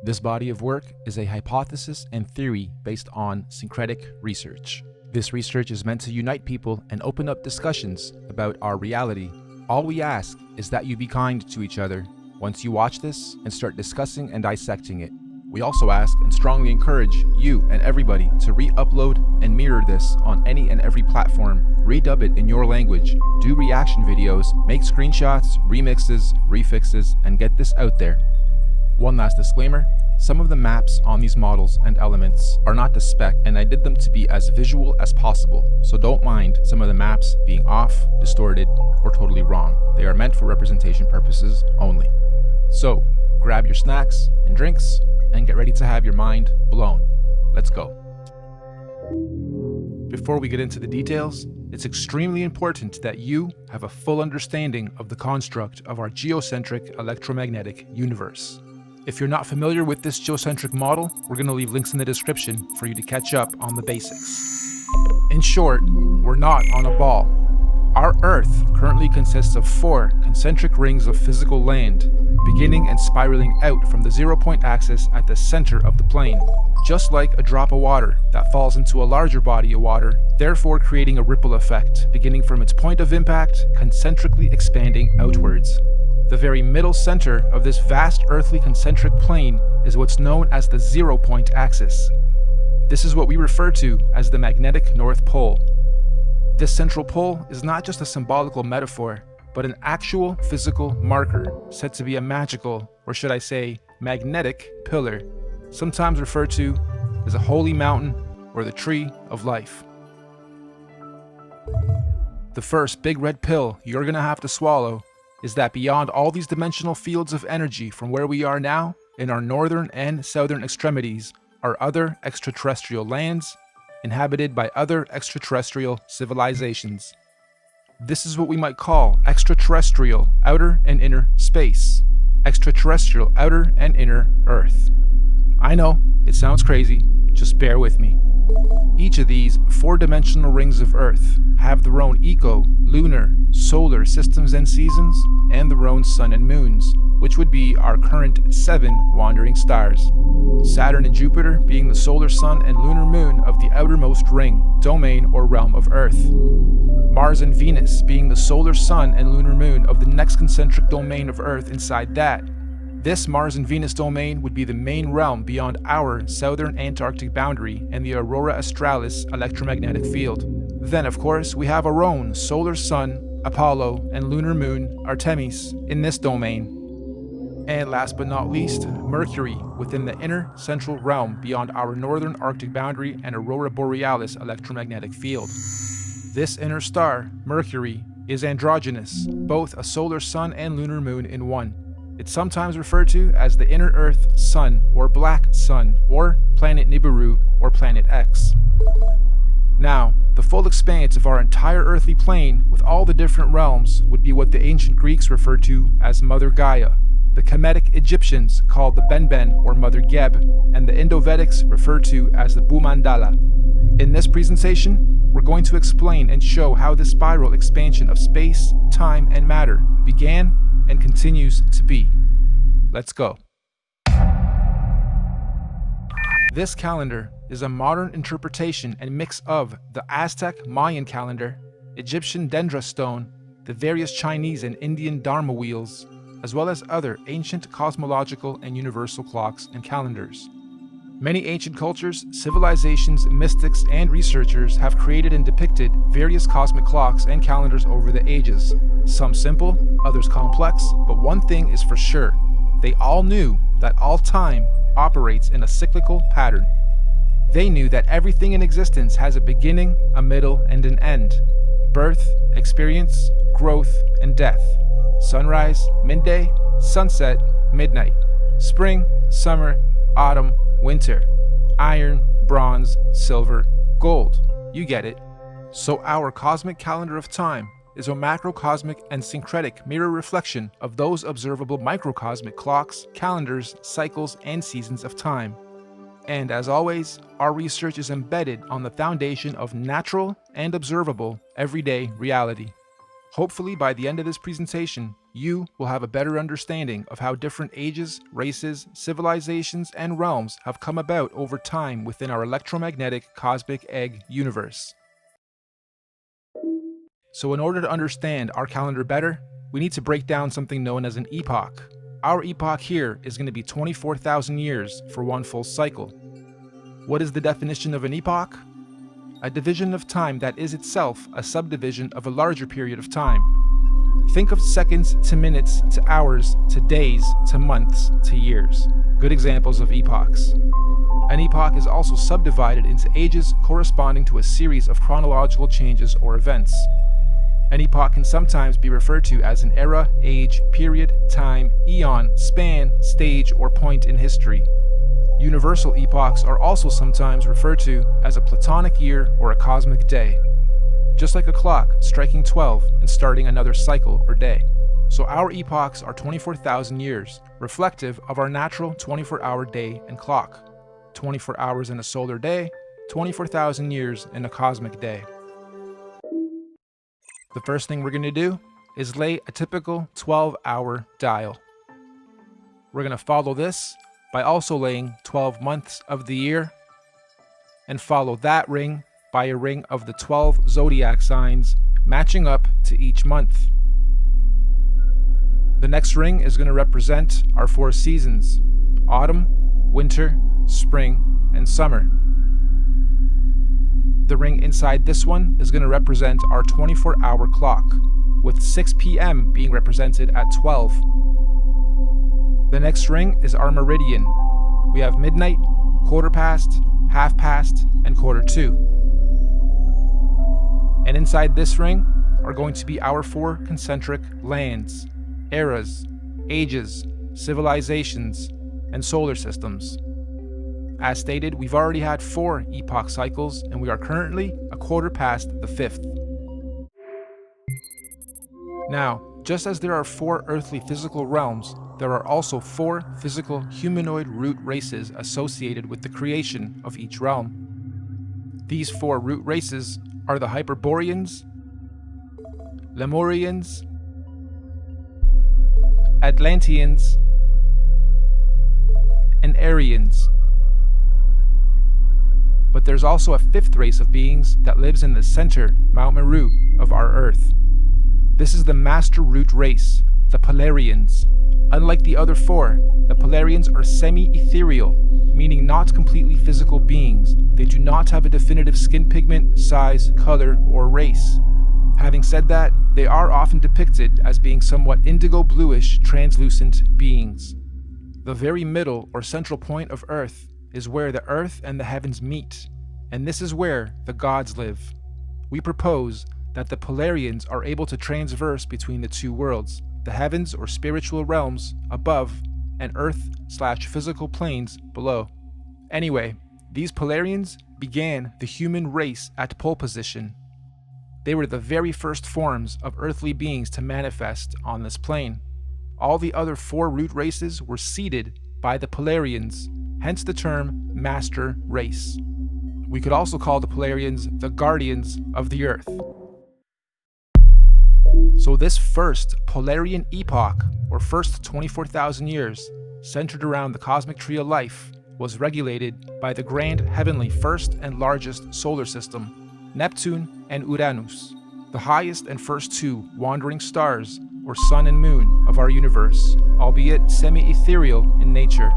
This body of work is a hypothesis and theory based on syncretic research. This research is meant to unite people and open up discussions about our reality. All we ask is that you be kind to each other once you watch this and start discussing and dissecting it. We also ask and strongly encourage you and everybody to re-upload and mirror this on any and every platform, redub it in your language, do reaction videos, make screenshots, remixes, refixes, and get this out there. One last disclaimer, some of the maps on these models and elements are not to spec, and I did them to be as visual as possible, so don't mind some of the maps being off, distorted, or totally wrong. They are meant for representation purposes only. So, grab your snacks and drinks, and get ready to have your mind blown. Let's go. Before we get into the details, it's extremely important that you have a full understanding of the construct of our geocentric electromagnetic universe. If you're not familiar with this geocentric model, we're going to leave links in the description for you to catch up on the basics. In short, we're not on a ball. Our Earth currently consists of 4 concentric rings of physical land, beginning and spiraling out from the 0-point axis at the center of the plane, just like a drop of water that falls into a larger body of water, therefore creating a ripple effect, beginning from its point of impact, concentrically expanding outwards. The very middle center of this vast earthly concentric plane is what's known as the 0-point axis. This is what we refer to as the magnetic North Pole. This central pole is not just a symbolical metaphor, but an actual physical marker said to be a magical, or should I say, magnetic pillar, sometimes referred to as a holy mountain or the tree of life. The first big red pill you're gonna have to swallow is that beyond all these dimensional fields of energy from where we are now, in our northern and southern extremities, are other extraterrestrial lands inhabited by other extraterrestrial civilizations. This is what we might call extraterrestrial outer and inner space, extraterrestrial outer and inner Earth. I know, it sounds crazy, just bear with me. Each of these 4-dimensional rings of Earth have their own lunar, solar systems and seasons, and their own sun and moons, which would be our current 7 wandering stars. Saturn and Jupiter being the solar sun and lunar moon of the outermost ring, domain, or realm of Earth. Mars and Venus being the solar sun and lunar moon of the next concentric domain of Earth inside that. This Mars and Venus domain would be the main realm beyond our southern Antarctic boundary and the Aurora Australis electromagnetic field. Then, of course, we have our own solar sun, Apollo, and lunar moon, Artemis, in this domain. And last but not least, Mercury within the inner central realm beyond our northern Arctic boundary and Aurora Borealis electromagnetic field. This inner star, Mercury, is androgynous, both a solar sun and lunar moon in one. It's sometimes referred to as the inner Earth Sun or Black Sun or Planet Nibiru or Planet X. Now, the full expanse of our entire earthly plane with all the different realms would be what the ancient Greeks referred to as Mother Gaia, the Kemetic Egyptians called the Benben or Mother Geb, and the Indo-Vedics referred to as the Bhumandala. In this presentation, we're going to explain and show how this spiral expansion of space, time, and matter began and continues to be. Let's go. This calendar is a modern interpretation and mix of the Aztec Mayan calendar, Egyptian dendra stone, the various Chinese and Indian dharma wheels, as well as other ancient cosmological and universal clocks and calendars. Many ancient cultures, civilizations, mystics, and researchers have created and depicted various cosmic clocks and calendars over the ages. Some simple, others complex, but one thing is for sure. They all knew that all time operates in a cyclical pattern. They knew that everything in existence has a beginning, a middle, and an end. Birth, experience, growth, and death. Sunrise, midday, sunset, midnight. Spring, summer, autumn, winter. Iron, bronze, silver, gold. You get it. So our cosmic calendar of time is a macrocosmic and syncretic mirror reflection of those observable microcosmic clocks, calendars, cycles, and seasons of time. And as always, our research is embedded on the foundation of natural and observable everyday reality. Hopefully, by the end of this presentation, you will have a better understanding of how different ages, races, civilizations, and realms have come about over time within our electromagnetic cosmic egg universe. So in order to understand our calendar better, we need to break down something known as an epoch. Our epoch here is going to be 24,000 years for one full cycle. What is the definition of an epoch? A division of time that is itself a subdivision of a larger period of time. Think of seconds to minutes to hours to days to months to years. Good examples of epochs. An epoch is also subdivided into ages corresponding to a series of chronological changes or events. An epoch can sometimes be referred to as an era, age, period, time, eon, span, stage, or point in history. Universal epochs are also sometimes referred to as a platonic year or a cosmic day. Just like a clock striking 12 and starting another cycle or day. So our epochs are 24,000 years, reflective of our natural 24-hour day and clock. 24 hours in a solar day, 24,000 years in a cosmic day. The first thing we're going to do is lay a typical 12-hour dial. We're going to follow this by also laying 12 months of the year, and follow that ring by a ring of the 12 zodiac signs matching up to each month. The next ring is going to represent our 4 seasons: autumn, winter, spring, and summer. The ring inside this one is going to represent our 24-hour clock, with 6 p.m. being represented at 12. The next ring is our meridian. We have midnight, quarter past, half past, and quarter to. And inside this ring are going to be our 4 concentric lands, eras, ages, civilizations, and solar systems. As stated, we've already had 4 epoch cycles, and we are currently a quarter past the 5th. Now, just as there are 4 earthly physical realms, there are also 4 physical humanoid root races associated with the creation of each realm. These 4 root races are the Hyperboreans, Lemurians, Atlanteans, and Aryans. But there's also a 5th race of beings that lives in the center, Mount Meru, of our Earth. This is the Master Root race, the Polarians. Unlike the other 4, the Polarians are semi-ethereal, meaning not completely physical beings. They do not have a definitive skin pigment, size, color, or race. Having said that, they are often depicted as being somewhat indigo-bluish, translucent beings. The very middle or central point of Earth is where the earth and the heavens meet, and this is where the gods live. We propose that the Polarians are able to transverse between the 2 worlds, the heavens or spiritual realms above, and earth/physical planes below. Anyway, these Polarians began the human race at pole position. They were the very first forms of earthly beings to manifest on this plane. All the other 4 root races were seeded by the Polarians, hence the term Master Race. We could also call the Polarians the guardians of the Earth. So this first Polarian epoch, or first 24,000 years, centered around the cosmic tree of life, was regulated by the grand heavenly first and largest solar system, Neptune and Uranus, the highest and first 2 wandering stars, or sun and moon, of our universe, albeit semi-ethereal in nature.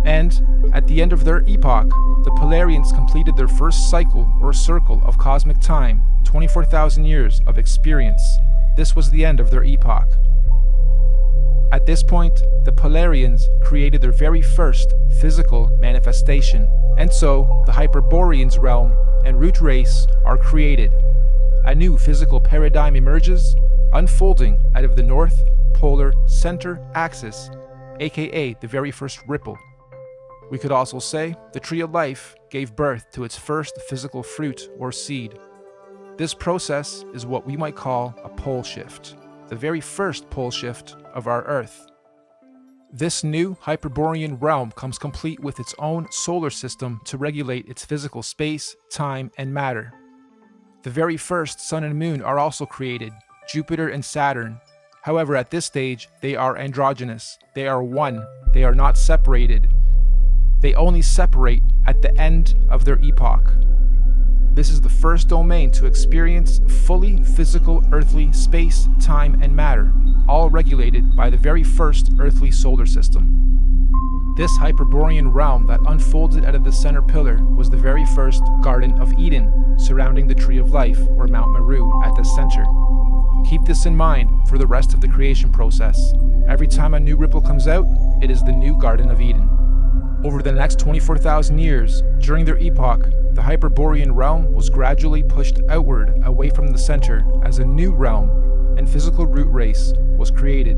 And, at the end of their epoch, the Polarians completed their first cycle or circle of cosmic time, 24,000 years of experience. This was the end of their epoch. At this point, the Polarians created their very first physical manifestation, and so the Hyperboreans realm and root race are created. A new physical paradigm emerges, unfolding out of the North Polar Center Axis, aka the very first ripple. We could also say the tree of life gave birth to its first physical fruit or seed. This process is what we might call a pole shift, the very first pole shift of our Earth. This new Hyperborean realm comes complete with its own solar system to regulate its physical space, time, and matter. The very first Sun and Moon are also created, Jupiter and Saturn. However, at this stage, they are androgynous. They are one. They are not separated. They only separate at the end of their epoch. This is the first domain to experience fully physical earthly space, time, and matter, all regulated by the very first earthly solar system. This Hyperborean realm that unfolded out of the center pillar was the very first Garden of Eden, surrounding the Tree of Life, or Mount Meru, at the center. Keep this in mind for the rest of the creation process. Every time a new ripple comes out, it is the new Garden of Eden. Over the next 24,000 years, during their epoch, the Hyperborean realm was gradually pushed outward away from the center as a new realm and physical root race was created.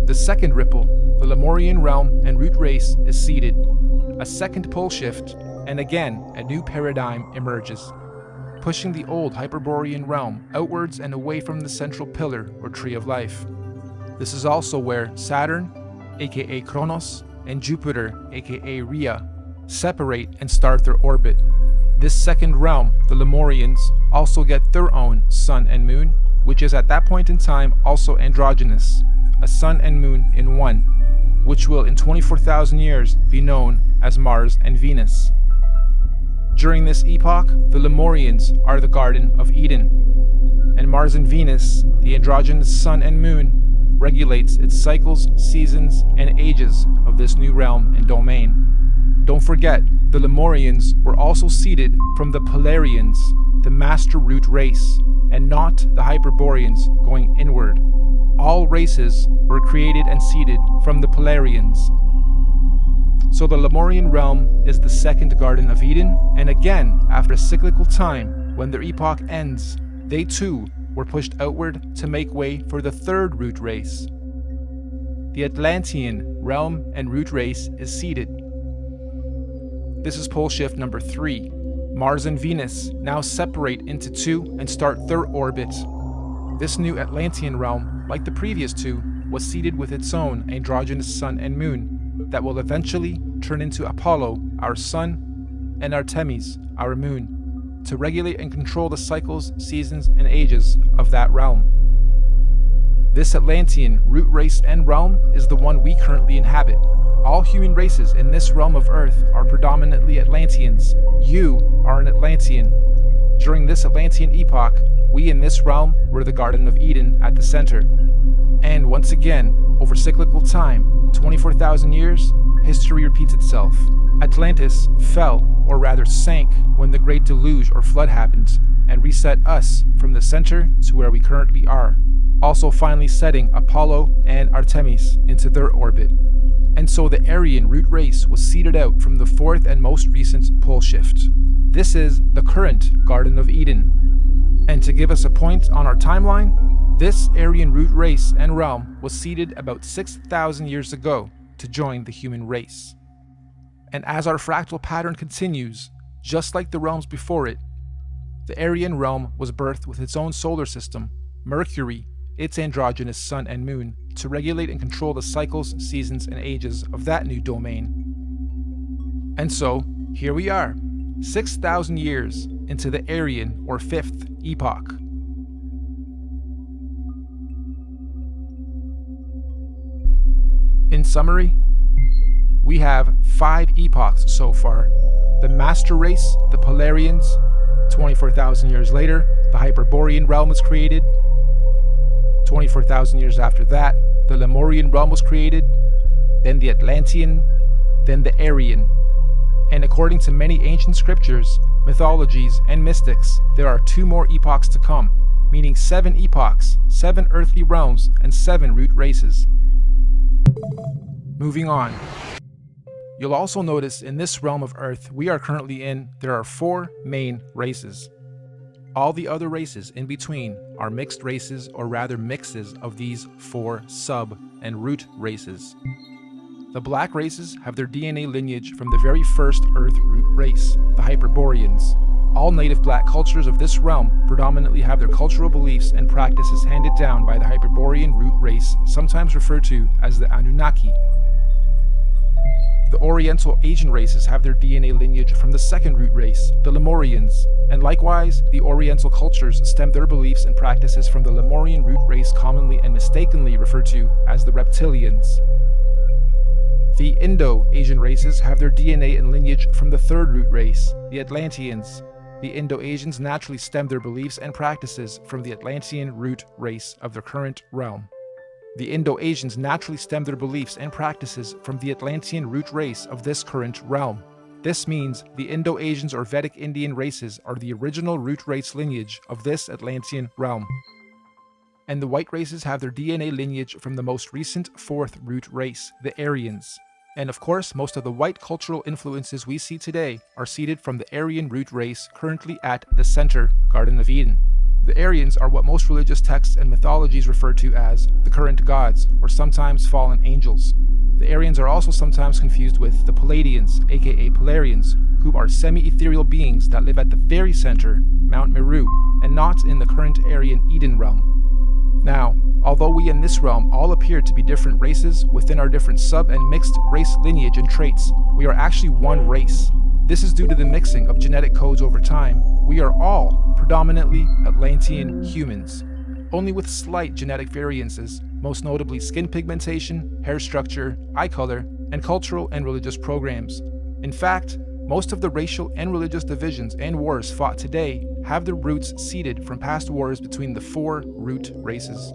The second ripple, the Lemurian realm and root race, is seeded. A second pole shift, and again a new paradigm emerges, pushing the old Hyperborean realm outwards and away from the central pillar or Tree of Life. This is also where Saturn, aka Kronos, and Jupiter, aka Rhea, separate and start their orbit. This second realm, the Lemurians, also get their own Sun and Moon, which is at that point in time also androgynous, a Sun and Moon in one, which will in 24,000 years be known as Mars and Venus. During this epoch, the Lemurians are the Garden of Eden, and Mars and Venus, the androgynous Sun and Moon, regulates its cycles, seasons, and ages of this new realm and domain. Don't forget, the Lemurians were also seeded from the Polarians, the master root race, and not the Hyperboreans going inward. All races were created and seeded from the Polarians. So the Lemurian realm is the second Garden of Eden, and again, after a cyclical time, when their epoch ends, they too were pushed outward to make way for the third root race. The Atlantean realm and root race is seeded. This is pole shift number 3. Mars and Venus now separate into two and start their orbit. This new Atlantean realm, like the previous two, was seeded with its own androgynous Sun and Moon that will eventually turn into Apollo, our Sun, and Artemis, our Moon, to regulate and control the cycles, seasons, and ages of that realm. This Atlantean root race and realm is the one we currently inhabit. All human races in this realm of Earth are predominantly Atlanteans. You are an Atlantean. During this Atlantean epoch, we in this realm were the Garden of Eden at the center. And once again, over cyclical time, 24,000 years, history repeats itself. Atlantis fell, or rather sank, when the Great Deluge or Flood happened, and reset us from the center to where we currently are, also finally setting Apollo and Artemis into their orbit. And so the Aryan root race was seeded out from the fourth and most recent pole shift. This is the current Garden of Eden. And to give us a point on our timeline, this Aryan root race and realm was seeded about 6,000 years ago to join the human race. And as our fractal pattern continues, just like the realms before it, the Aryan realm was birthed with its own solar system, Mercury, its androgynous Sun and Moon, to regulate and control the cycles, seasons, and ages of that new domain. And so, here we are, 6,000 years into the Aryan or fifth epoch. In summary, we have 5 epochs so far. The Master Race, the Polarians. 24,000 years later, the Hyperborean realm was created. 24,000 years after that, the Lemurian realm was created. Then the Atlantean, then the Aryan. And according to many ancient scriptures, mythologies, and mystics, there are 2 more epochs to come, meaning 7 epochs, 7 earthly realms, and 7 root races. Moving on. You'll also notice in this realm of Earth we are currently in, there are 4 main races. All the other races in between are mixed races, or rather mixes of these 4 sub and root races. The black races have their DNA lineage from the very first Earth root race, the Hyperboreans. All native black cultures of this realm predominantly have their cultural beliefs and practices handed down by the Hyperborean root race, sometimes referred to as the Anunnaki. The Oriental Asian races have their DNA lineage from the second root race, the Lemurians, and likewise, the Oriental cultures stem their beliefs and practices from the Lemurian root race commonly and mistakenly referred to as the reptilians. The Indo-Asian races have their DNA and lineage from the third root race, the Atlanteans. The Indo-Asians naturally stem their beliefs and practices from the Atlantean root race of their current realm. The Indo-Asians naturally stem their beliefs and practices from the Atlantean root race of this current realm. This means the Indo-Asians or Vedic Indian races are the original root race lineage of this Atlantean realm. And the white races have their DNA lineage from the most recent fourth root race, the Aryans. And of course, most of the white cultural influences we see today are seeded from the Aryan root race currently at the center, Garden of Eden. The Aryans are what most religious texts and mythologies refer to as the current gods, or sometimes fallen angels. The Aryans are also sometimes confused with the Palladians, aka Polarians, who are semi-ethereal beings that live at the very center, Mount Meru, and not in the current Aryan Eden realm. Now, although we in this realm all appear to be different races within our different sub and mixed race lineage and traits, we are actually one race. This is due to the mixing of genetic codes over time. We are all predominantly Atlantean humans, only with slight genetic variances, most notably skin pigmentation, hair structure, eye color, and cultural and religious programs. In fact, most of the racial and religious divisions and wars fought today have their roots seeded from past wars between the four root races.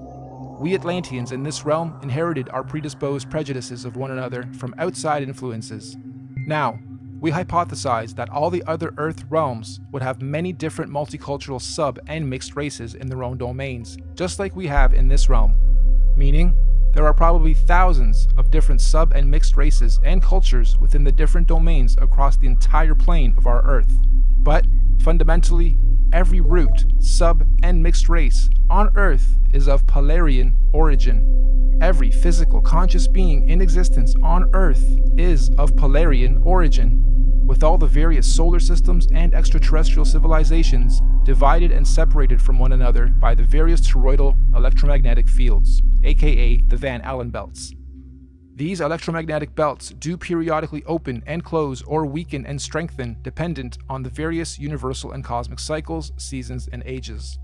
We Atlanteans in this realm inherited our predisposed prejudices of one another from outside influences. Now, we hypothesize that all the other Earth realms would have many different multicultural sub and mixed races in their own domains, just like we have in this realm. Meaning, there are probably thousands of different sub and mixed races and cultures within the different domains across the entire plane of our Earth. But, fundamentally, every root, sub, and mixed race on Earth is of Polarian origin. Every physical conscious being in existence on Earth is of Polarian origin, with all the various solar systems and extraterrestrial civilizations divided and separated from one another by the various toroidal electromagnetic fields, aka the Van Allen belts. These electromagnetic belts do periodically open and close or weaken and strengthen dependent on the various universal and cosmic cycles, seasons, and ages.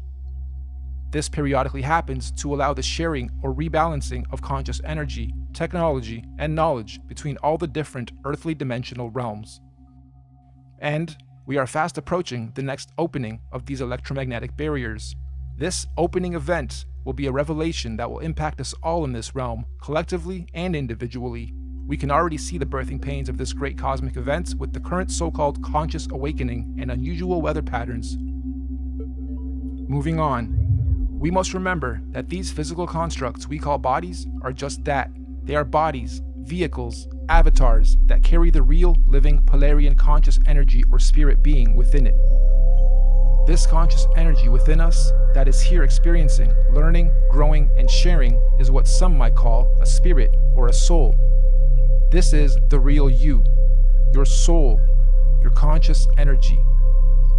This periodically happens to allow the sharing or rebalancing of conscious energy, technology, and knowledge between all the different earthly dimensional realms. And we are fast approaching the next opening of these electromagnetic barriers. This opening event will be a revelation that will impact us all in this realm, collectively and individually. We can already see the birthing pains of this great cosmic event with the current so-called conscious awakening and unusual weather patterns. Moving on, we must remember that these physical constructs we call bodies are just that. They are bodies, vehicles, avatars that carry the real, living, Polarian conscious energy or spirit being within it. This conscious energy within us that is here experiencing, learning, growing, and sharing is what some might call a spirit or a soul. This is the real you, your soul, your conscious energy.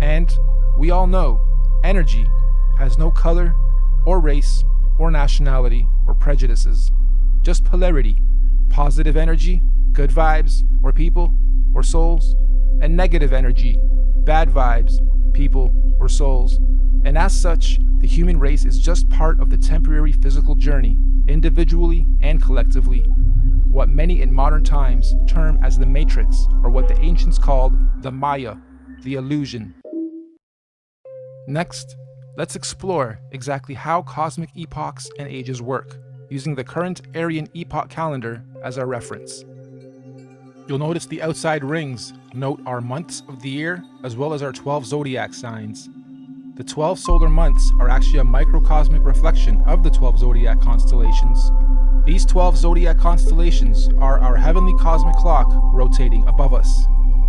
And we all know energy has no color or race or nationality or prejudices, just polarity, positive energy, good vibes or people or souls, and negative energy, bad vibes, people or souls. And as such, the human race is just part of the temporary physical journey, individually and collectively, what many in modern times term as the matrix, or what the ancients called the Maya, the illusion. Next, let's explore exactly how cosmic epochs and ages work, using the current Aryan epoch calendar as our reference. You'll notice the outside rings note our months of the year, as well as our 12 zodiac signs. The 12 solar months are actually a microcosmic reflection of the 12 zodiac constellations. These 12 zodiac constellations are our heavenly cosmic clock rotating above us.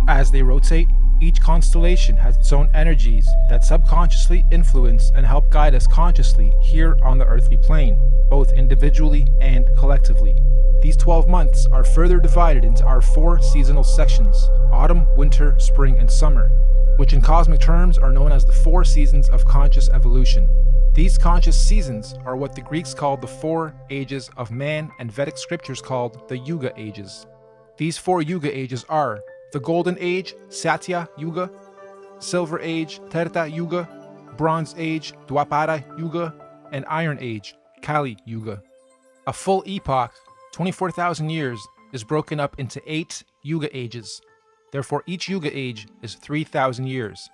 As they rotate, each constellation has its own energies that subconsciously influence and help guide us consciously here on the earthly plane, both individually and collectively. These 12 months are further divided into our 4 seasonal sections: autumn, winter, spring, and summer, which in cosmic terms are known as the 4 seasons of conscious evolution. These conscious seasons are what the Greeks called the 4 ages of man and Vedic scriptures called the Yuga ages. These 4 Yuga ages are the Golden Age, Satya Yuga, Silver Age, Treta Yuga, Bronze Age, Dwapara Yuga, and Iron Age, Kali Yuga. A full epoch, 24,000 years, is broken up into 8 Yuga ages. Therefore, each Yuga age is 3,000 years.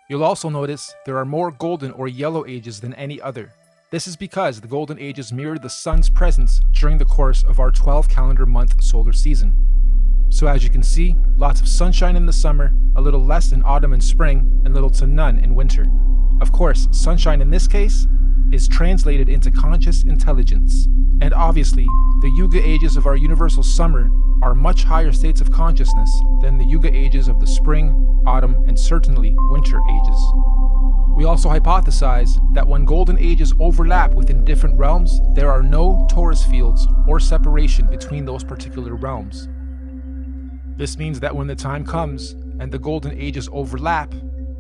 You'll also notice there are more golden or yellow ages than any other. This is because the golden ages mirror the sun's presence during the course of our 12 calendar month solar season. So as you can see, lots of sunshine in the summer, a little less in autumn and spring, and little to none in winter. Of course, sunshine in this case is translated into conscious intelligence. And obviously, the Yuga ages of our universal summer are much higher states of consciousness than the Yuga ages of the spring, autumn, and certainly winter ages. We also hypothesize that when golden ages overlap within different realms, there are no torus fields or separation between those particular realms. This means that when the time comes and the golden ages overlap,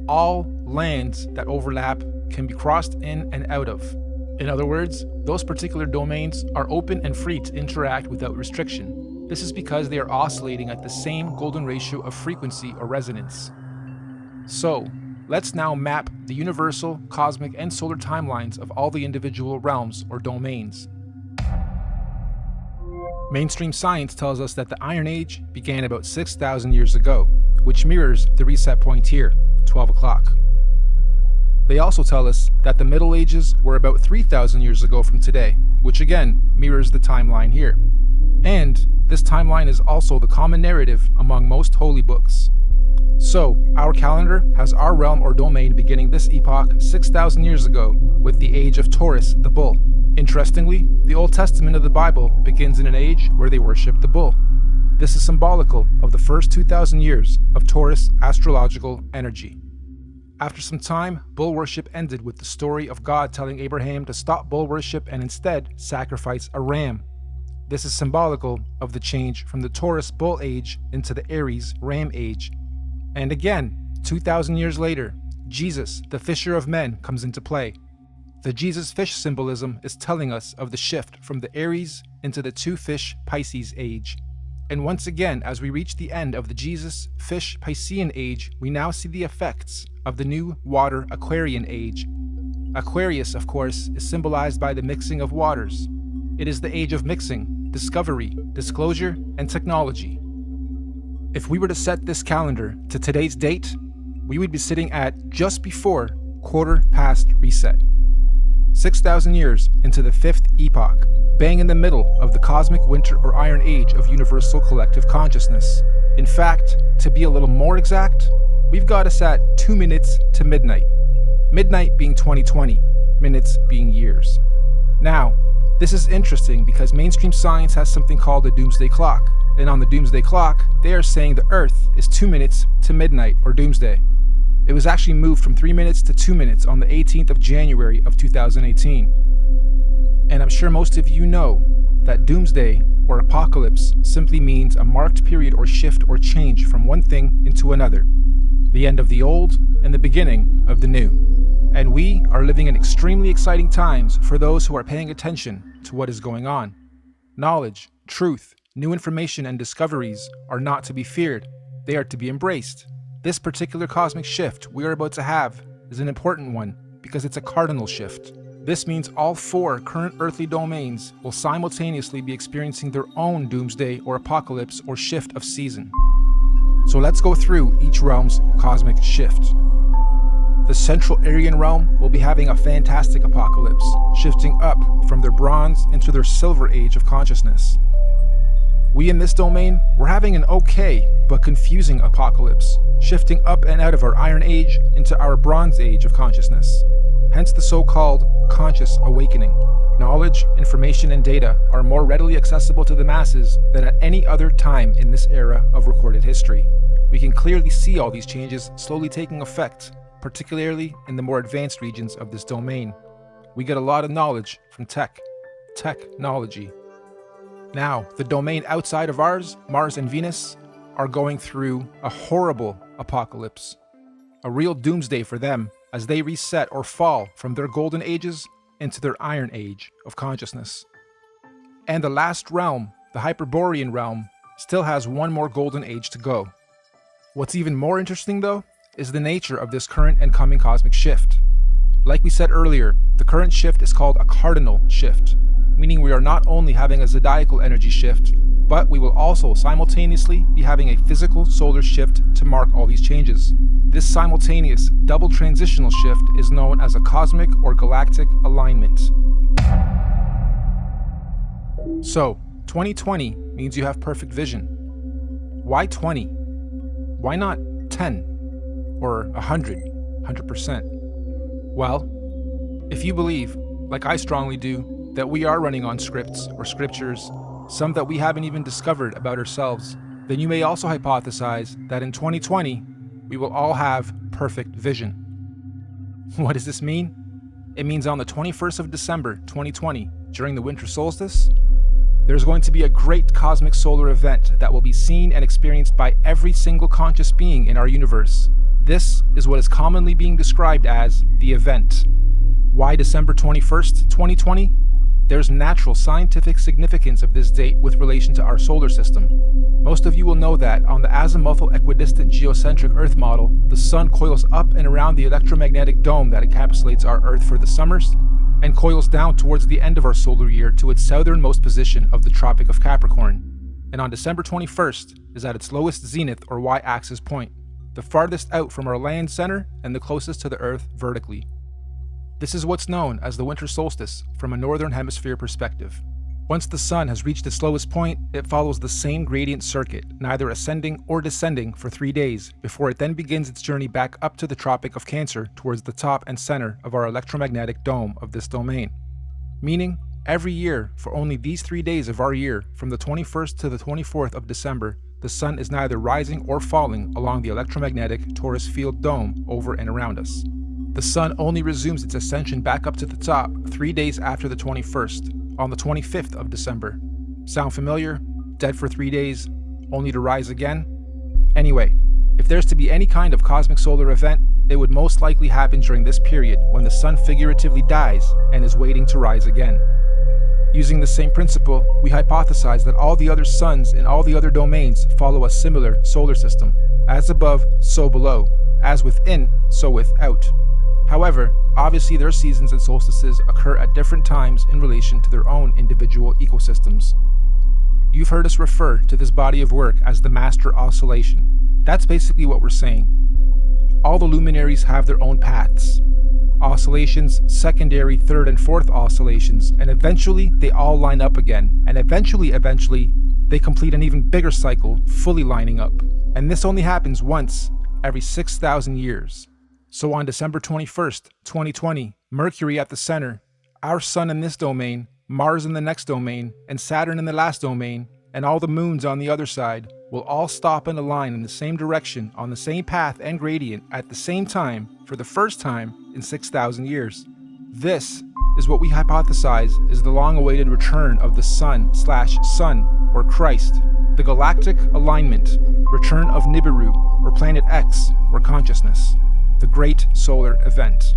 all lands that overlap can be crossed in and out of. In other words, those particular domains are open and free to interact without restriction. This is because they are oscillating at the same golden ratio of frequency or resonance. So, let's now map the universal, cosmic, and solar timelines of all the individual realms or domains. Mainstream science tells us that the Iron Age began about 6,000 years ago, which mirrors the reset point here, 12 o'clock. They also tell us that the Middle Ages were about 3,000 years ago from today, which again mirrors the timeline here. And this timeline is also the common narrative among most holy books. So, our calendar has our realm or domain beginning this epoch 6,000 years ago with the age of Taurus, the bull. Interestingly, the Old Testament of the Bible begins in an age where they worship the bull. This is symbolical of the first 2,000 years of Taurus astrological energy. After some time, bull worship ended with the story of God telling Abraham to stop bull worship and instead sacrifice a ram. This is symbolical of the change from the Taurus bull age into the Aries ram age. And again, 2,000 years later, Jesus, the fisher of men, comes into play. The Jesus fish symbolism is telling us of the shift from the Aries into the two fish Pisces age. And once again, as we reach the end of the Jesus fish Piscean age, we now see the effects of the new water Aquarian age. Aquarius, of course, is symbolized by the mixing of waters. It is the age of mixing, discovery, disclosure, and technology. If we were to set this calendar to today's date, we would be sitting at just before quarter past reset. 6,000 years into the 5th epoch, bang in the middle of the cosmic winter or iron age of universal collective consciousness. In fact, to be a little more exact, we've got us at 2 minutes to midnight. Midnight being 2020, minutes being years. Now, this is interesting because mainstream science has something called a doomsday clock. And on the doomsday clock, they are saying the Earth is 2 minutes to midnight or doomsday. It was actually moved from 3 minutes to 2 minutes on the 18th of January of 2018. And I'm sure most of you know that doomsday or apocalypse simply means a marked period or shift or change from one thing into another. The end of the old and the beginning of the new. And we are living in extremely exciting times for those who are paying attention to what is going on. Knowledge, truth, new information and discoveries are not to be feared. They are to be embraced. This particular cosmic shift we are about to have is an important one because it's a cardinal shift. This means all 4 current earthly domains will simultaneously be experiencing their own doomsday or apocalypse or shift of season. So let's go through each realm's cosmic shift. The Central Aryan realm will be having a fantastic apocalypse, shifting up from their bronze into their silver age of consciousness. We in this domain, we're having an okay but confusing apocalypse, shifting up and out of our Iron Age into our Bronze Age of consciousness. Hence the so-called conscious awakening. Knowledge, information, and data are more readily accessible to the masses than at any other time in this era of recorded history. We can clearly see all these changes slowly taking effect, particularly in the more advanced regions of this domain. We get a lot of knowledge from technology. Now, the domain outside of ours, Mars and Venus, are going through a horrible apocalypse. A real doomsday for them as they reset or fall from their golden ages into their iron age of consciousness. And the last realm, the Hyperborean realm, still has one more golden age to go. What's even more interesting, though, is the nature of this current and coming cosmic shift. Like we said earlier, the current shift is called a cardinal shift, meaning we are not only having a zodiacal energy shift, but we will also simultaneously be having a physical solar shift to mark all these changes. This simultaneous double transitional shift is known as a cosmic or galactic alignment. So, 2020 means you have perfect vision. Why 20? Why not 10? Or 100%? Well, if you believe, like I strongly do, that we are running on scripts or scriptures, some that we haven't even discovered about ourselves, then you may also hypothesize that in 2020, we will all have perfect vision. What does this mean? It means on the 21st of December, 2020, during the winter solstice, there's going to be a great cosmic solar event that will be seen and experienced by every single conscious being in our universe. This is what is commonly being described as the event. Why December 21st, 2020? There's natural scientific significance of this date with relation to our solar system. Most of you will know that on the azimuthal equidistant geocentric Earth model, the Sun coils up and around the electromagnetic dome that encapsulates our Earth for the summers, and coils down towards the end of our solar year to its southernmost position of the Tropic of Capricorn. And on December 21st is at its lowest zenith or y-axis point, the farthest out from our land center and the closest to the Earth vertically. This is what's known as the winter solstice from a northern hemisphere perspective. Once the sun has reached its lowest point, it follows the same gradient circuit, neither ascending or descending for 3 days, before it then begins its journey back up to the Tropic of Cancer towards the top and center of our electromagnetic dome of this domain. Meaning, every year, for only these 3 days of our year, from the 21st to the 24th of December, the sun is neither rising or falling along the electromagnetic torus field dome over and around us. The sun only resumes its ascension back up to the top 3 days after the 21st, on the 25th of December. Sound familiar? Dead for 3 days, only to rise again? Anyway, if there's to be any kind of cosmic solar event, it would most likely happen during this period when the sun figuratively dies and is waiting to rise again. Using the same principle, we hypothesize that all the other suns in all the other domains follow a similar solar system. As above, so below. As within, so without. However, obviously their seasons and solstices occur at different times in relation to their own individual ecosystems. You've heard us refer to this body of work as the master oscillation. That's basically what we're saying. All the luminaries have their own paths. Oscillations, secondary, third, and fourth oscillations, and eventually they all line up again, and eventually, they complete an even bigger cycle, fully lining up. And this only happens once every 6,000 years. So on December 21st, 2020, Mercury at the center, our Sun in this domain, Mars in the next domain, and Saturn in the last domain, and all the moons on the other side, will all stop and align in the same direction on the same path and gradient at the same time for the first time in 6,000 years. This is what we hypothesize is the long-awaited return of the Sun/Sun, or Christ, the galactic alignment, return of Nibiru, or Planet X, or consciousness, the great solar event.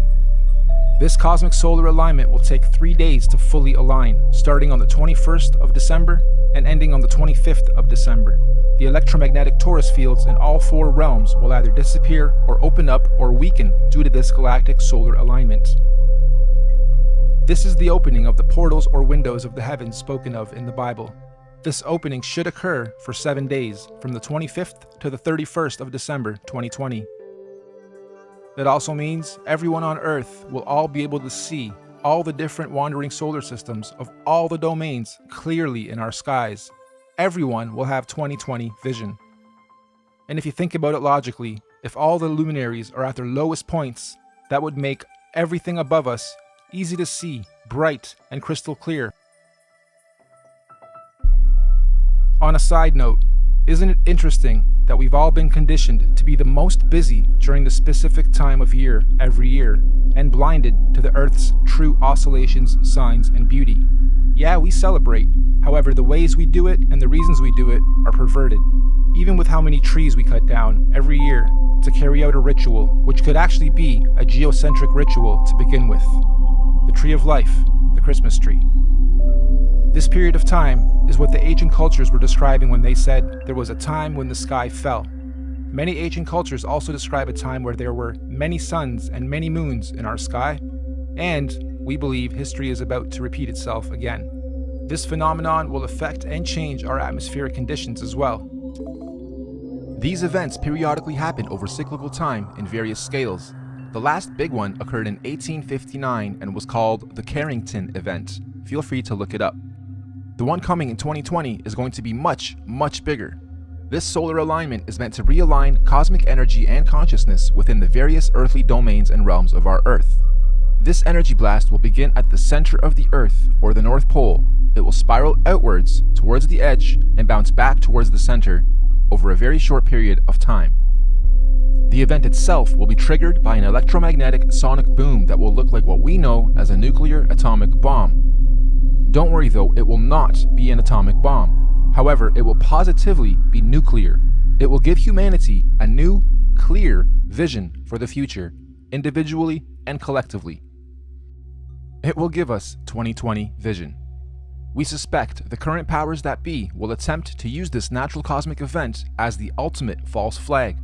This cosmic solar alignment will take 3 days to fully align, starting on the 21st of December and ending on the 25th of December. The electromagnetic torus fields in all 4 realms will either disappear or open up or weaken due to this galactic solar alignment. This is the opening of the portals or windows of the heavens spoken of in the Bible. This opening should occur for 7 days, from the 25th to the 31st of December 2020. That also means everyone on Earth will all be able to see all the different wandering solar systems of all the domains clearly in our skies. Everyone will have 2020 vision. And if you think about it logically, if all the luminaries are at their lowest points, that would make everything above us easy to see, bright, and crystal clear. On a side note, isn't it interesting that we've all been conditioned to be the most busy during the specific time of year every year, and blinded to the Earth's true oscillations, signs, and beauty? Yeah, we celebrate. However, the ways we do it and the reasons we do it are perverted. Even with how many trees we cut down every year to carry out a ritual, which could actually be a geocentric ritual to begin with. The tree of life, the Christmas tree. This period of time is what the ancient cultures were describing when they said there was a time when the sky fell. Many ancient cultures also describe a time where there were many suns and many moons in our sky, and we believe history is about to repeat itself again. This phenomenon will affect and change our atmospheric conditions as well. These events periodically happen over cyclical time in various scales. The last big one occurred in 1859 and was called the Carrington event. Feel free to look it up. The one coming in 2020 is going to be much, much bigger. This solar alignment is meant to realign cosmic energy and consciousness within the various earthly domains and realms of our Earth. This energy blast will begin at the center of the Earth, or the North Pole. It will spiral outwards towards the edge and bounce back towards the center over a very short period of time. The event itself will be triggered by an electromagnetic sonic boom that will look like what we know as a nuclear atomic bomb. Don't worry though, it will not be an atomic bomb. However, it will positively be nuclear. It will give humanity a new, clear vision for the future, individually and collectively. It will give us 2020 vision. We suspect the current powers that be will attempt to use this natural cosmic event as the ultimate false flag.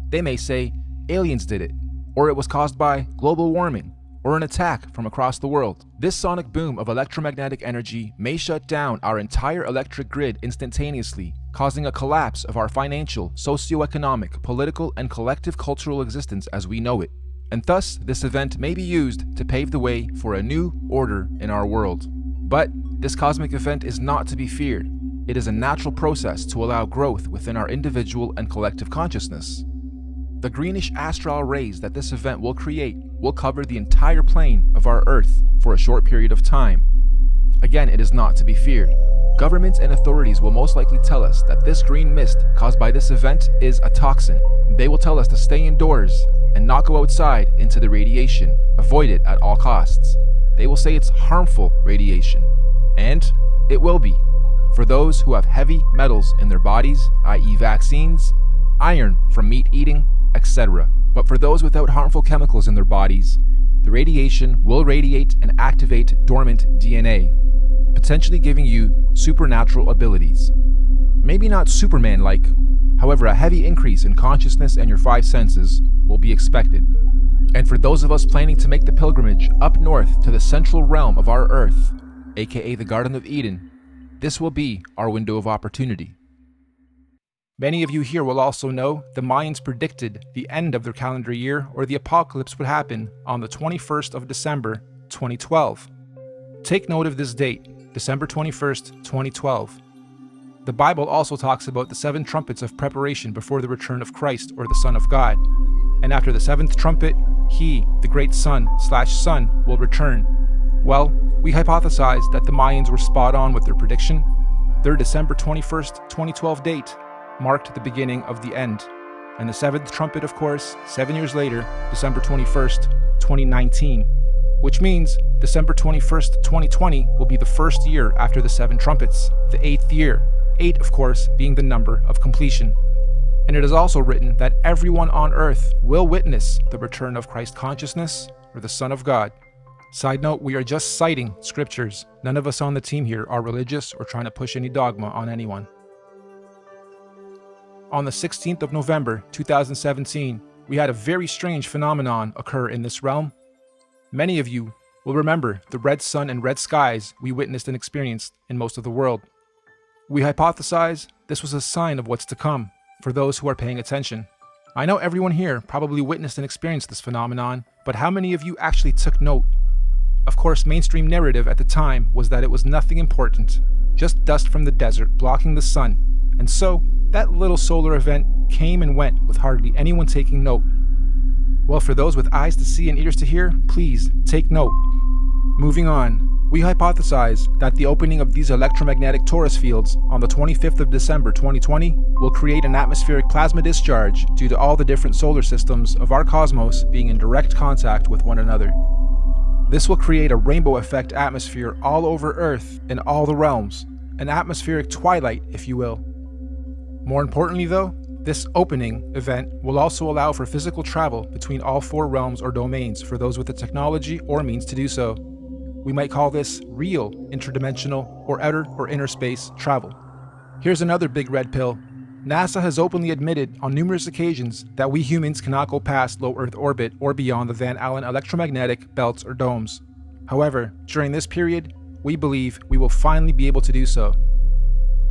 They may say aliens did it, or it was caused by global warming, or an attack from across the world. This sonic boom of electromagnetic energy may shut down our entire electric grid instantaneously, causing a collapse of our financial, socio-economic, political, and collective cultural existence as we know it. And thus, this event may be used to pave the way for a new order in our world. But this cosmic event is not to be feared. It is a natural process to allow growth within our individual and collective consciousness. The greenish astral rays that this event will create will cover the entire plane of our Earth for a short period of time. Again, it is not to be feared. Governments and authorities will most likely tell us that this green mist caused by this event is a toxin. They will tell us to stay indoors and not go outside into the radiation. Avoid it at all costs. They will say it's harmful radiation. And it will be. For those who have heavy metals in their bodies, i.e. vaccines, iron from meat eating, etc. But for those without harmful chemicals in their bodies, the radiation will radiate and activate dormant DNA, potentially giving you supernatural abilities. Maybe not Superman-like, however, a heavy increase in consciousness and your 5 senses will be expected. And for those of us planning to make the pilgrimage up north to the central realm of our Earth, aka the Garden of Eden, this will be our window of opportunity. Many of you here will also know the Mayans predicted the end of their calendar year, or the apocalypse, would happen on the 21st of December, 2012. Take note of this date, December 21st, 2012. The Bible also talks about the 7 trumpets of preparation before the return of Christ, or the Son of God. And after the 7th trumpet, he, the great Son, will return. Well, we hypothesized that the Mayans were spot on with their prediction. Their December 21st, 2012 date marked the beginning of the end. And the 7th trumpet, of course, 7 years later, December 21st, 2019. Which means December 21st, 2020 will be the first year after the 7 trumpets, the 8th year. 8, of course, being the number of completion. And it is also written that everyone on earth will witness the return of Christ consciousness, or the Son of God. Side note, we are just citing scriptures. None of us on the team here are religious or trying to push any dogma on anyone. On the 16th of November, 2017, we had a very strange phenomenon occur in this realm. Many of you will remember the red sun and red skies we witnessed and experienced in most of the world. We hypothesize this was a sign of what's to come for those who are paying attention. I know everyone here probably witnessed and experienced this phenomenon, but how many of you actually took note? Of course, mainstream narrative at the time was that it was nothing important, just dust from the desert blocking the sun, and so that little solar event came and went with hardly anyone taking note. Well, for those with eyes to see and ears to hear, please take note. Moving on, we hypothesize that the opening of these electromagnetic torus fields on the 25th of December 2020 will create an atmospheric plasma discharge due to all the different solar systems of our cosmos being in direct contact with one another. This will create a rainbow effect atmosphere all over Earth in all the realms, an atmospheric twilight, if you will. More importantly though, this opening event will also allow for physical travel between all 4 realms or domains for those with the technology or means to do so. We might call this real interdimensional or outer or inner space travel. Here's another big red pill. NASA has openly admitted on numerous occasions that we humans cannot go past low Earth orbit or beyond the Van Allen electromagnetic belts or domes. However, during this period, we believe we will finally be able to do so.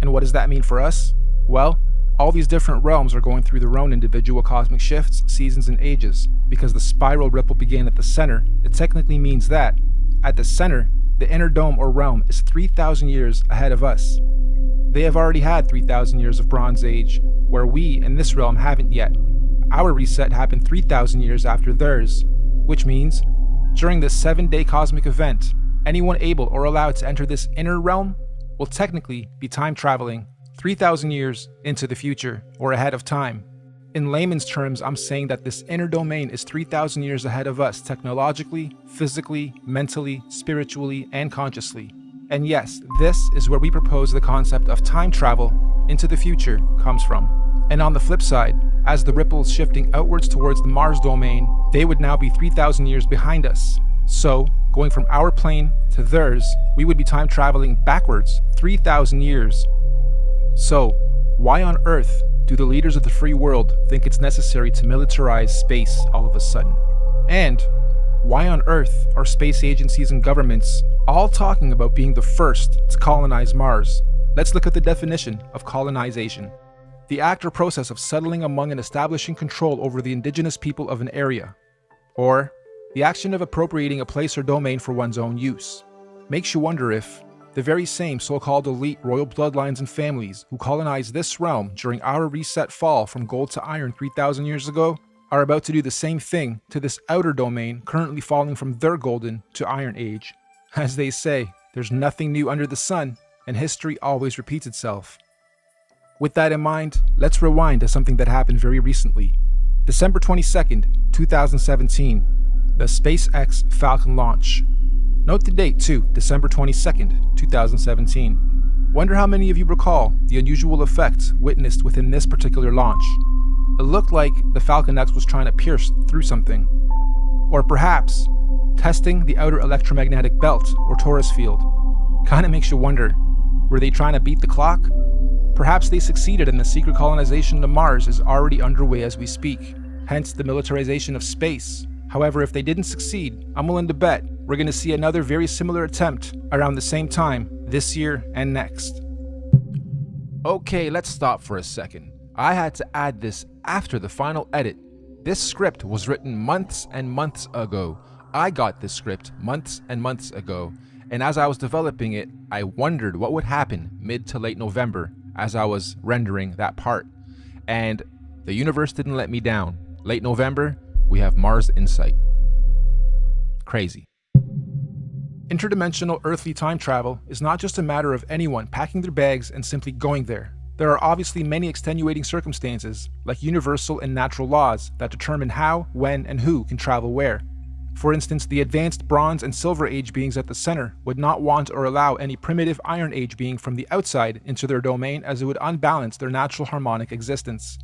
And what does that mean for us? Well, all these different realms are going through their own individual cosmic shifts, seasons, and ages. Because the spiral ripple began at the center, it technically means that, at the center, the inner dome or realm is 3,000 years ahead of us. They have already had 3,000 years of Bronze Age, where we in this realm haven't yet. Our reset happened 3,000 years after theirs, which means, during this 7-day cosmic event, anyone able or allowed to enter this inner realm will technically be time traveling 3,000 years into the future or ahead of time. In layman's terms, I'm saying that this inner domain is 3,000 years ahead of us technologically, physically, mentally, spiritually, and consciously. And yes, this is where we propose the concept of time travel into the future comes from. And on the flip side, as the ripples shifting outwards towards the Mars domain, they would now be 3,000 years behind us. So, going from our plane to theirs, we would be time traveling backwards 3,000 years. So, why on earth do the leaders of the free world think it's necessary to militarize space all of a sudden? And why on earth are space agencies and governments all talking about being the first to colonize Mars? Let's look at the definition of colonization. The act or process of settling among and establishing control over the indigenous people of an area. Or, the action of appropriating a place or domain for one's own use. Makes you wonder if the very same so-called elite royal bloodlines and families who colonized this realm during our reset fall from gold to iron 3,000 years ago are about to do the same thing to this outer domain currently falling from their golden to iron age. As they say, there's nothing new under the sun, and history always repeats itself. With that in mind, let's rewind to something that happened very recently. December 22nd, 2017, the SpaceX Falcon launch. Note the date too, December 22nd, 2017. Wonder how many of you recall the unusual effects witnessed within this particular launch. It looked like the Falcon X was trying to pierce through something. Or perhaps, testing the outer electromagnetic belt or torus field. Kinda makes you wonder, were they trying to beat the clock? Perhaps they succeeded and the secret colonization of Mars is already underway as we speak, hence the militarization of space. However, if they didn't succeed, I'm willing to bet we're going to see another very similar attempt around the same time this year and next. Okay, let's stop for a second. I had to add this after the final edit. This script was written months and months ago. I got this script months and months ago, and as I was developing it, I wondered what would happen mid to late November as I was rendering that part. And the universe didn't let me down. Late November, we have Mars Insight. Crazy. Interdimensional earthly time travel is not just a matter of anyone packing their bags and simply going there. There are obviously many extenuating circumstances, like universal and natural laws, that determine how, when, and who can travel where. For instance, the advanced Bronze and Silver Age beings at the center would not want or allow any primitive Iron Age being from the outside into their domain, as it would unbalance their natural harmonic existence.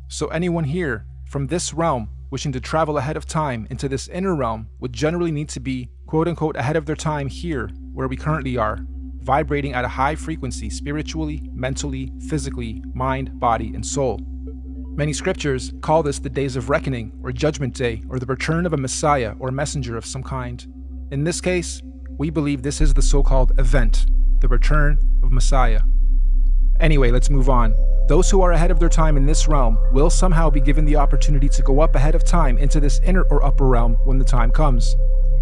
So anyone here, from this realm, wishing to travel ahead of time into this inner realm would generally need to be quote-unquote ahead of their time here, where we currently are, vibrating at a high frequency spiritually, mentally, physically, mind, body, and soul. Many scriptures call this the days of reckoning, or judgment day, or the return of a messiah or messenger of some kind. In this case, we believe this is the so-called event, the return of Messiah. Anyway, let's move on. Those who are ahead of their time in this realm will somehow be given the opportunity to go up ahead of time into this inner or upper realm when the time comes.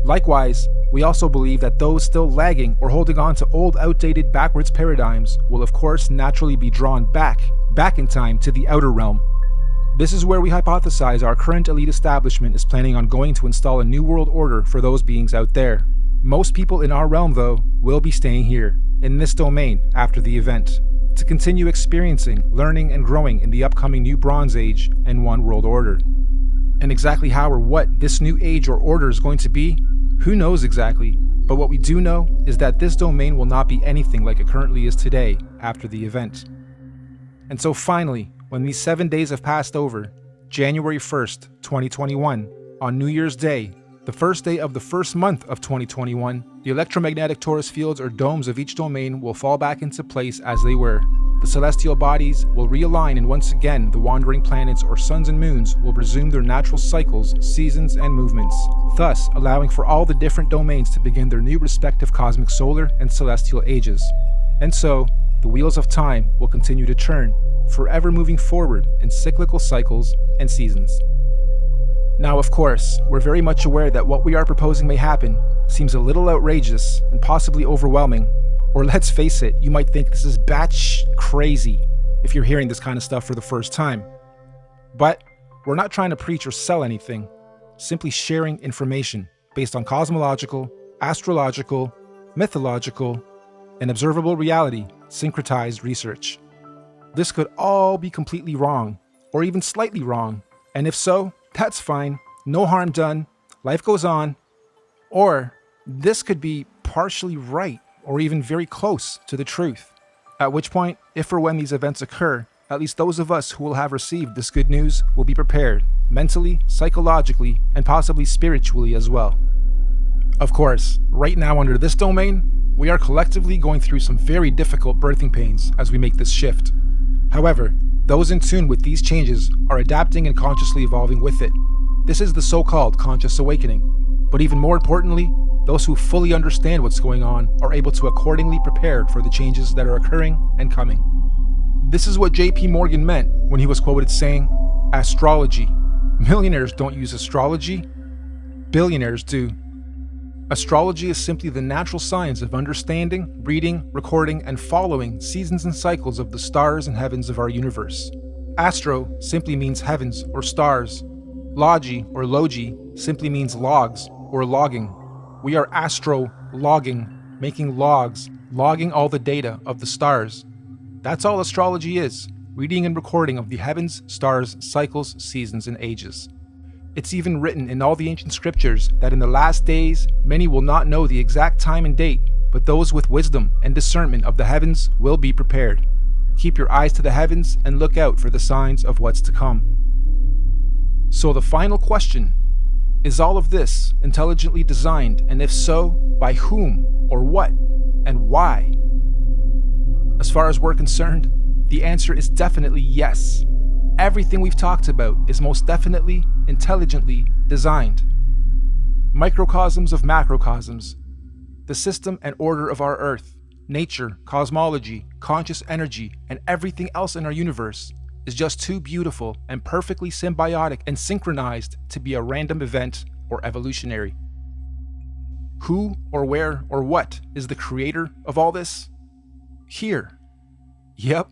Likewise, we also believe that those still lagging or holding on to old, outdated, backwards paradigms will of course naturally be drawn back in time to the outer realm. This is where we hypothesize our current elite establishment is planning on going to install a new world order for those beings out there. Most people in our realm, though, will be staying here, in this domain, after the event, to continue experiencing, learning, and growing in the upcoming new Bronze Age and One World Order. And exactly how or what this new age or order is going to be, who knows exactly, but what we do know is that this domain will not be anything like it currently is today after the event. And so finally, when these 7 days have passed over, January 1st, 2021, on New Year's Day, The first day of the first month of 2021, the electromagnetic torus fields or domes of each domain will fall back into place as they were. The celestial bodies will realign, and once again the wandering planets or suns and moons will resume their natural cycles, seasons, and movements, thus allowing for all the different domains to begin their new respective cosmic solar and celestial ages. And so, the wheels of time will continue to turn, forever moving forward in cyclical cycles and seasons. Now, of course, we're very much aware that what we are proposing may happen seems a little outrageous and possibly overwhelming, or let's face it, you might think this is batsh crazy if you're hearing this kind of stuff for the first time. But we're not trying to preach or sell anything, simply sharing information based on cosmological, astrological, mythological, and observable reality syncretized research. This could all be completely wrong, or even slightly wrong, and if so, that's fine, no harm done, life goes on. Or this could be partially right, or even very close to the truth. At which point, if or when these events occur, at least those of us who will have received this good news will be prepared, mentally, psychologically, and possibly spiritually as well. Of course, right now under this domain, we are collectively going through some very difficult birthing pains as we make this shift. However, those in tune with these changes are adapting and consciously evolving with it. This is the so-called conscious awakening. But even more importantly, those who fully understand what's going on are able to accordingly prepare for the changes that are occurring and coming. This is what J.P. Morgan meant when he was quoted saying, "Astrology. Millionaires don't use astrology. Billionaires do." Astrology is simply the natural science of understanding, reading, recording, and following seasons and cycles of the stars and heavens of our universe. Astro simply means heavens or stars. Logi or logi simply means logs or logging. We are astro-logging, making logs, logging all the data of the stars. That's all astrology is, reading and recording of the heavens, stars, cycles, seasons, and ages. It's even written in all the ancient scriptures that in the last days, many will not know the exact time and date, but those with wisdom and discernment of the heavens will be prepared. Keep your eyes to the heavens and look out for the signs of what's to come. So the final question, is all of this intelligently designed, and if so, by whom, or what, and why? As far as we're concerned, the answer is definitely yes. Everything we've talked about is most definitely intelligently designed. Microcosms of macrocosms, the system and order of our Earth, nature, cosmology, conscious energy, and everything else in our universe is just too beautiful and perfectly symbiotic and synchronized to be a random event or evolutionary. Who or where or what is the creator of all this? Here. Yep,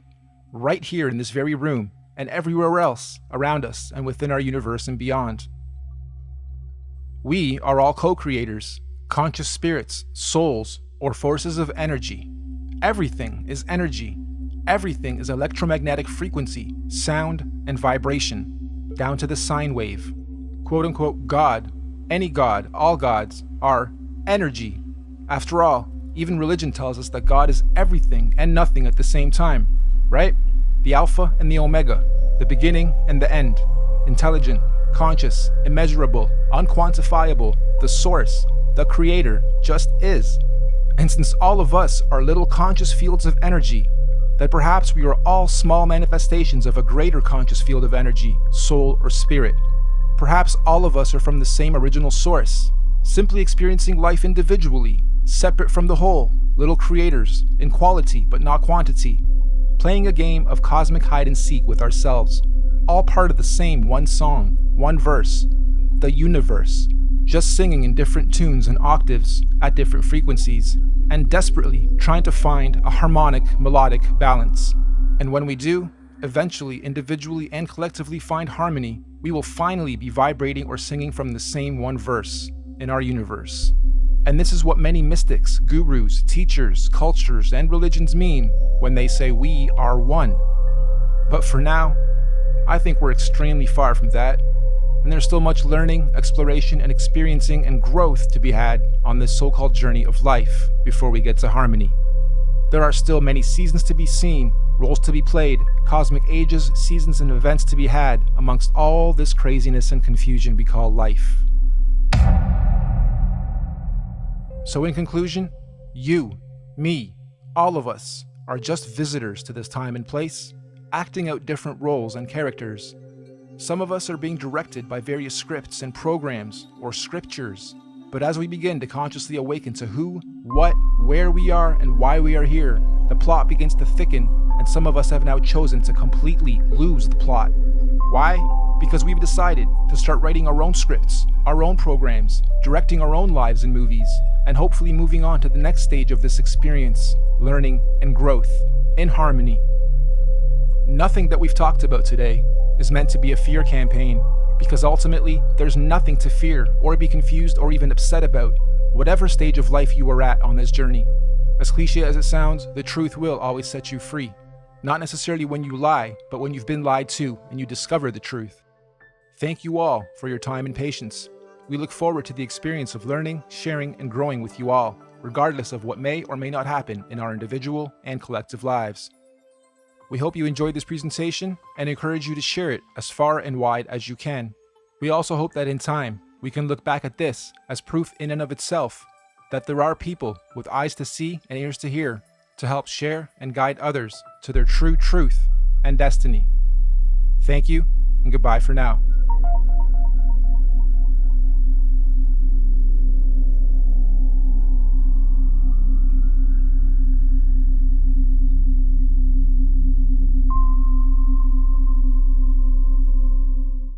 right here in this very room, and everywhere else around us and within our universe and beyond. We are all co-creators, conscious spirits, souls, or forces of energy. Everything is energy. Everything is electromagnetic frequency, sound, and vibration, down to the sine wave. Quote-unquote God, any God, all gods, are energy. After all, even religion tells us that God is everything and nothing at the same time, right? The Alpha and the Omega, the beginning and the end, intelligent, conscious, immeasurable, unquantifiable, the source, the creator, just is. And since all of us are little conscious fields of energy, that perhaps we are all small manifestations of a greater conscious field of energy, soul, or spirit. Perhaps all of us are from the same original source, simply experiencing life individually, separate from the whole, little creators, in quality but not quantity, playing a game of cosmic hide and seek with ourselves, all part of the same one song, one verse, the universe, just singing in different tunes and octaves at different frequencies, and desperately trying to find a harmonic, melodic balance. And when we do, eventually, individually and collectively find harmony, we will finally be vibrating or singing from the same one verse in our universe. And this is what many mystics, gurus, teachers, cultures, and religions mean when they say we are one. But for now, I think we're extremely far from that, and there's still much learning, exploration, and experiencing and growth to be had on this so-called journey of life before we get to harmony. There are still many seasons to be seen, roles to be played, cosmic ages, seasons, and events to be had amongst all this craziness and confusion we call life. So in conclusion, you, me, all of us are just visitors to this time and place, acting out different roles and characters. Some of us are being directed by various scripts and programs or scriptures, but as we begin to consciously awaken to who, what, where we are, and why we are here, the plot begins to thicken, and some of us have now chosen to completely lose the plot. Why? Because we've decided to start writing our own scripts, our own programs, directing our own lives and movies, and hopefully moving on to the next stage of this experience, learning and growth, in harmony. Nothing that we've talked about today is meant to be a fear campaign, because ultimately, there's nothing to fear or be confused or even upset about, whatever stage of life you are at on this journey. As cliche as it sounds, the truth will always set you free. Not necessarily when you lie, but when you've been lied to and you discover the truth. Thank you all for your time and patience. We look forward to the experience of learning, sharing, and growing with you all, regardless of what may or may not happen in our individual and collective lives. We hope you enjoyed this presentation and encourage you to share it as far and wide as you can. We also hope that in time, we can look back at this as proof in and of itself that there are people with eyes to see and ears to hear to help share and guide others to their true truth and destiny. Thank you, and goodbye for now.